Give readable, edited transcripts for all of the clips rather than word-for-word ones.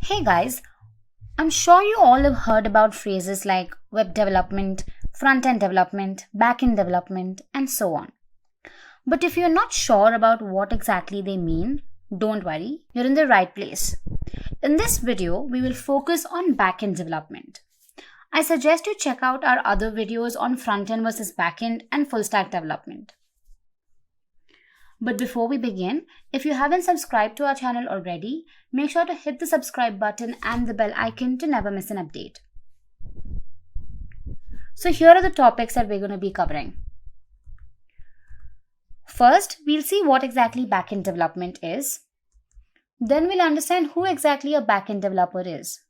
Hey guys, I'm sure you all have heard about phrases like web development, front end development, back end development, and so on. But if you're not sure about what exactly they mean, don't worry, you're in the right place. In this video, we will focus on back end development. I suggest you check out our other videos on front end versus back end and full stack development. But before we begin, if you haven't subscribed to our channel already, make sure to hit the subscribe button and the bell icon to never miss an update. So here are the topics that we're going to be covering. First, we'll see what exactly backend development is. Then we'll understand who exactly a backend developer is.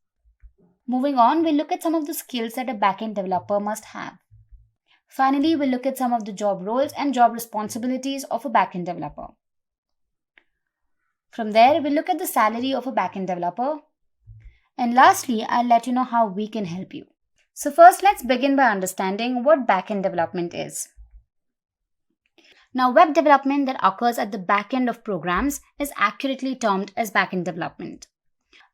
Moving on, we'll look at some of the skills that a backend developer must have. Finally, we'll look at some of the job roles and job responsibilities of a backend developer. From there, we'll look at the salary of a backend developer. And lastly, I'll let you know how we can help you. So first, let's begin by understanding what backend development is. Now, web development that occurs at the backend of programs is accurately termed as backend development.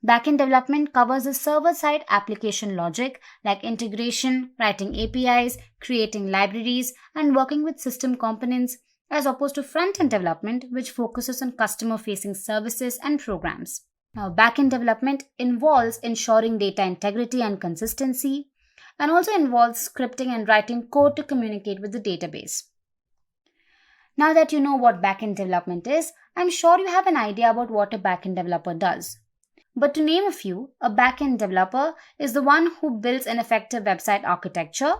Backend development covers the server-side application logic like integration, writing APIs, creating libraries, and working with system components, as opposed to front-end development, which focuses on customer-facing services and programs. Now, backend development involves ensuring data integrity and consistency, and also involves scripting and writing code to communicate with the database. Now that you know what backend development is, I'm sure you have an idea about what a backend developer does. But to name a few, a backend developer is the one who builds an effective website architecture,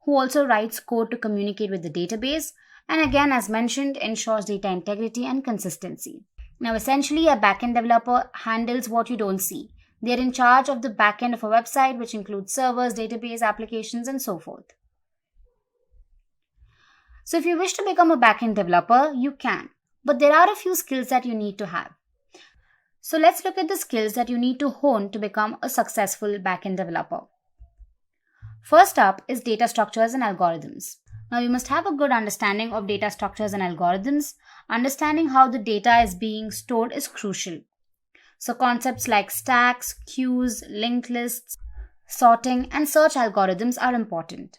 who also writes code to communicate with the database, and again, as mentioned, ensures data integrity and consistency. Now, essentially, a backend developer handles what you don't see. They're in charge of the backend of a website, which includes servers, database, applications, and so forth. So if you wish to become a backend developer, you can, but there are a few skills that you need to have. So let's look at the skills that you need to hone to become a successful backend developer. First up is data structures and algorithms. Now you must have a good understanding of data structures and algorithms. Understanding how the data is being stored is crucial. So concepts like stacks, queues, linked lists, sorting, and search algorithms are important.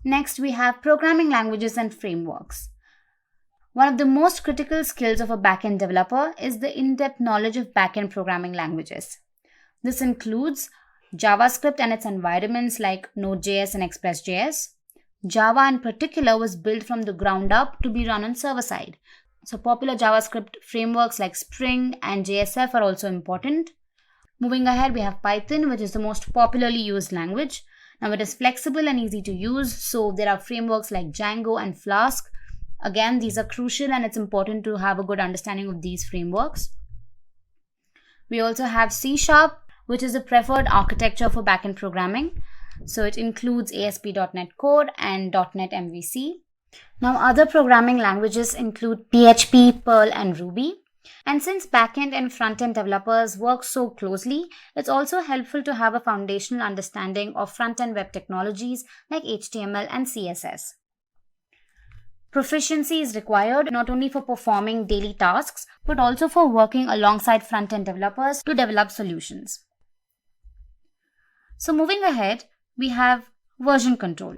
Next, we have programming languages and frameworks. One of the most critical skills of a backend developer is the in-depth knowledge of backend programming languages. This includes JavaScript and its environments like Node.js and Express.js. Java in particular was built from the ground up to be run on server side. So popular JavaScript frameworks like Spring and JSF are also important. Moving ahead, we have Python, which is the most popularly used language. Now it is flexible and easy to use, so there are frameworks like Django and Flask. Again, these are crucial and it's important to have a good understanding of these frameworks. We also have C#, which is the preferred architecture for backend programming. So it includes ASP.NET Core and .NET MVC. Now other programming languages include PHP, Perl, and Ruby. And since backend and frontend developers work so closely, it's also helpful to have a foundational understanding of front-end web technologies like HTML and CSS. Proficiency is required not only for performing daily tasks, but also for working alongside front-end developers to develop solutions. So moving ahead, we have version control.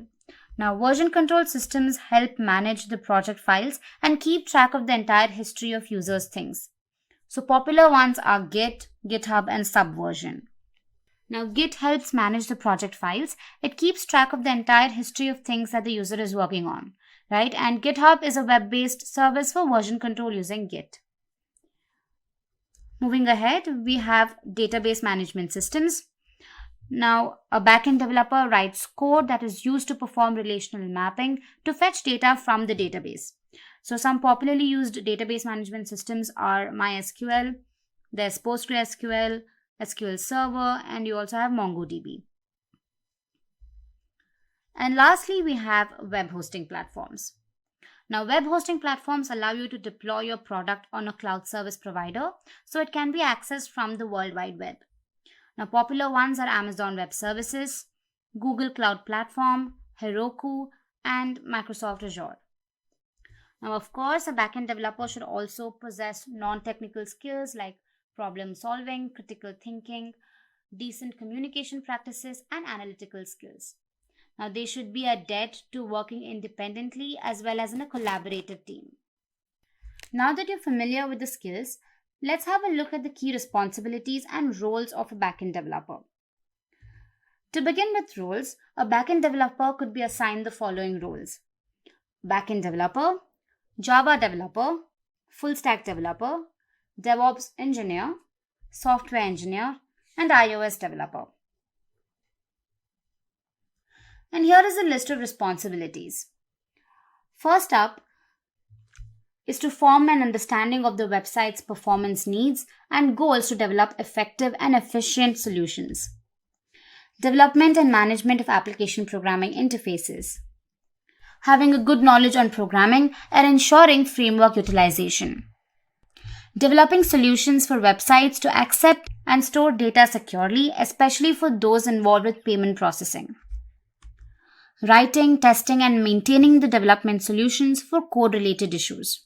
Now, version control systems help manage the project files and keep track of the entire history of users' things. So popular ones are Git, GitHub, and Subversion. Now, Git helps manage the project files. It keeps track of the entire history of things that the user is working on, right? And GitHub is a web-based service for version control using Git. Moving ahead, we have database management systems. Now, a backend developer writes code that is used to perform relational mapping to fetch data from the database. So some popularly used database management systems are MySQL, there's PostgreSQL, SQL Server, and you also have MongoDB. And lastly, we have web hosting platforms. Now, web hosting platforms allow you to deploy your product on a cloud service provider, so it can be accessed from the World Wide Web. Now, popular ones are Amazon Web Services, Google Cloud Platform, Heroku, and Microsoft Azure. Now, of course, a backend developer should also possess non-technical skills like problem solving, critical thinking, decent communication practices, and analytical skills. Now, they should be adept to working independently as well as in a collaborative team. Now that you're familiar with the skills, let's have a look at the key responsibilities and roles of a backend developer. To begin with roles, a backend developer could be assigned the following roles: backend developer, Java developer, full stack developer, DevOps engineer, software engineer, and iOS developer. And here is a list of responsibilities. First up is to form an understanding of the website's performance needs and goals to develop effective and efficient solutions. Development and management of application programming interfaces. Having a good knowledge on programming and ensuring framework utilization. Developing solutions for websites to accept and store data securely, especially for those involved with payment processing. Writing, testing, and maintaining the development solutions for code-related issues.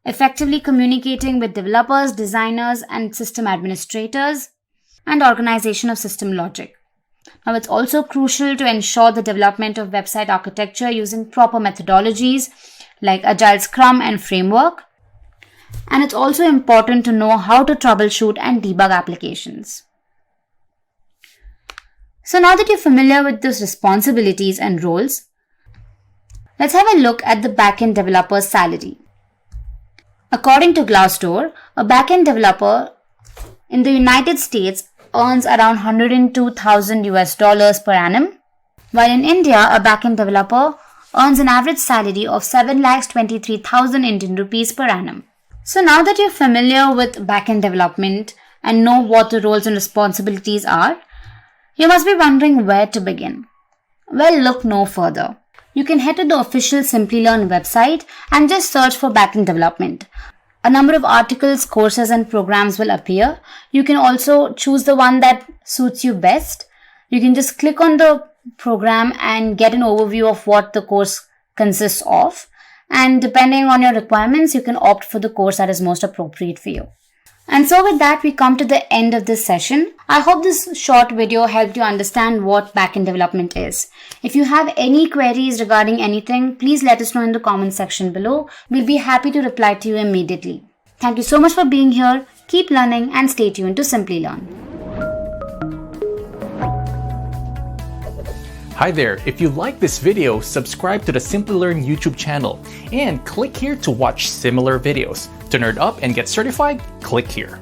Effectively communicating with developers, designers, and system administrators, and organization of system logic. Now, it's also crucial to ensure the development of website architecture using proper methodologies like Agile, Scrum, and Framework. And it's also important to know how to troubleshoot and debug applications. So now that you're familiar with those responsibilities and roles, let's have a look at the backend developer's salary. According to Glassdoor, a backend developer in the United States earns around $102,000 per annum, while in India, a backend developer earns an average salary of 7,23,000 Indian rupees per annum. So now that you're familiar with backend development and know what the roles and responsibilities are, you must be wondering where to begin. Well, look no further. You can head to the official Simplilearn website and just search for backend development. A number of articles, courses, and programs will appear. You can also choose the one that suits you best. You can just click on the program and get an overview of what the course consists of. And depending on your requirements, you can opt for the course that is most appropriate for you. And so with that, we come to the end of this session. I hope this short video helped you understand what backend development is. If you have any queries regarding anything, please let us know in the comment section below. We'll be happy to reply to you immediately. Thank you so much for being here. Keep learning and stay tuned to Simplilearn. Hi there, if you like this video, subscribe to the Simplilearn YouTube channel and click here to watch similar videos. To nerd up and get certified, click here.